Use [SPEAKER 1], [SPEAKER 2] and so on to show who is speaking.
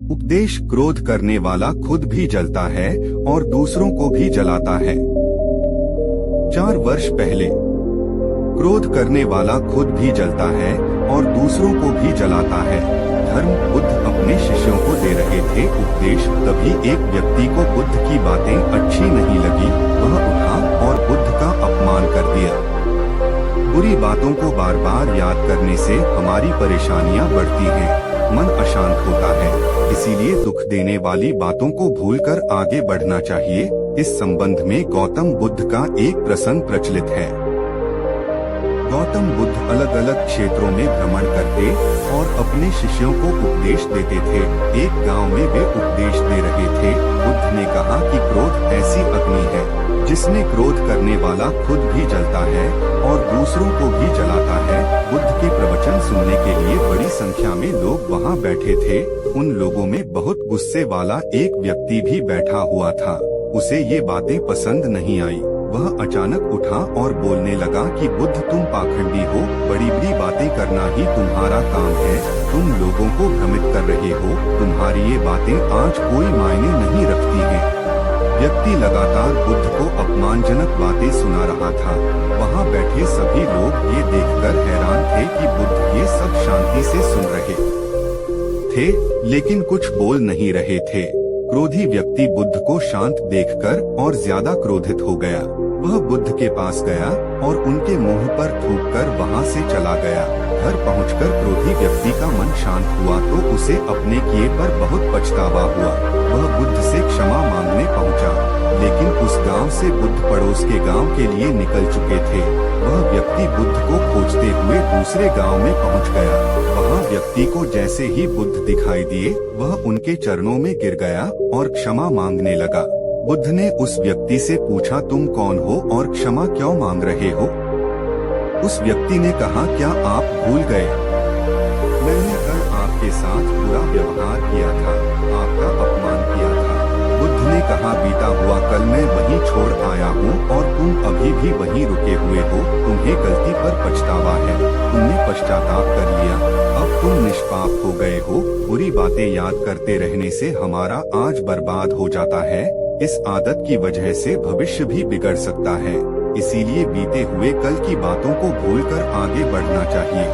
[SPEAKER 1] उपदेश क्रोध करने वाला खुद भी जलता है और दूसरों को भी जलाता है। 4 वर्ष पहले, क्रोध करने वाला खुद भी जलता है और दूसरों को भी जलाता है। धर्म बुद्ध अपने शिष्यों को दे रहे थे उपदेश, तभी एक व्यक्ति को बुद्ध की बातें अच्छी नहीं लगी। वह उठा और बुद्ध का अपमान कर दिया। बुरी बातों को बार बार याद करने से हमारी परेशानियां बढ़ती हैं, मन अशांत होता है। इसीलिए दुख देने वाली बातों को भूलकर आगे बढ़ना चाहिए। इस संबंध में गौतम बुद्ध का एक प्रसंग प्रचलित है। गौतम बुद्ध अलग अलग क्षेत्रों में भ्रमण करते और अपने शिष्यों को उपदेश देते थे। एक गांव में वे उपदेश दे रहे थे। बुद्ध ने कहा कि क्रोध ऐसी अग्नि है जिसमें क्रोध करने वाला खुद भी जलता है और दूसरों को भी जलाता है। बुद्ध के प्रवचन सुनने के लिए बड़ी संख्या में लोग वहां बैठे थे। उन लोगों में बहुत गुस्से वाला एक व्यक्ति भी बैठा हुआ था। उसे ये बातें पसंद नहीं आई। वह अचानक उठा और बोलने लगा कि बुद्ध, तुम पाखंडी हो, बड़ी बड़ी बातें करना ही तुम्हारा काम है, तुम लोगों को भ्रमित कर रहे हो, तुम्हारी ये बातें आज कोई मायने नहीं रखती हैं। व्यक्ति लगातार बुद्ध को अपमानजनक बातें सुना रहा था। वहां बैठे सभी लोग ये देखकर हैरान थे कि बुद्ध ये सब शांति से सुन रहे थे, लेकिन कुछ बोल नहीं रहे थे। क्रोधी व्यक्ति बुद्ध को शांत देखकर और ज्यादा क्रोधित हो गया। वह बुद्ध के पास गया और उनके मुंह पर थूककर वहां से चला गया। घर पहुंचकर क्रोधी व्यक्ति का मन शांत हुआ तो उसे अपने किए पर बहुत पछतावा हुआ। वह बुद्ध से क्षमा मांगने पहुंचा, लेकिन उस गांव से बुद्ध पड़ोस के गांव के लिए निकल चुके थे। वह व्यक्ति बुद्ध को खोजते हुए दूसरे गांव में पहुंच गया। वहां व्यक्ति को जैसे ही बुद्ध दिखाई दिए, वह उनके चरणों में गिर गया और क्षमा मांगने लगा। बुद्ध ने उस व्यक्ति से पूछा, तुम कौन हो और क्षमा क्यों मांग रहे हो? उस व्यक्ति ने कहा, क्या आप भूल गए? मैंने कल आपके साथ बुरा व्यवहार किया था, आपका अपमान किया था। बुद्ध ने कहा, बीता हुआ कल मैं वहीं छोड़ आया हूँ और तुम अभी भी वहीं रुके हुए हो। तुम्हें गलती पर पछतावा है, तुमने पश्चाताप कर लिया, अब तुम निष्पाप हो गए हो। बुरी बातें याद करते रहने से हमारा आज बर्बाद हो जाता है। इस आदत की वजह से भविष्य भी बिगड़ सकता है। इसीलिए बीते हुए कल की बातों को भूलकर आगे बढ़ना चाहिए।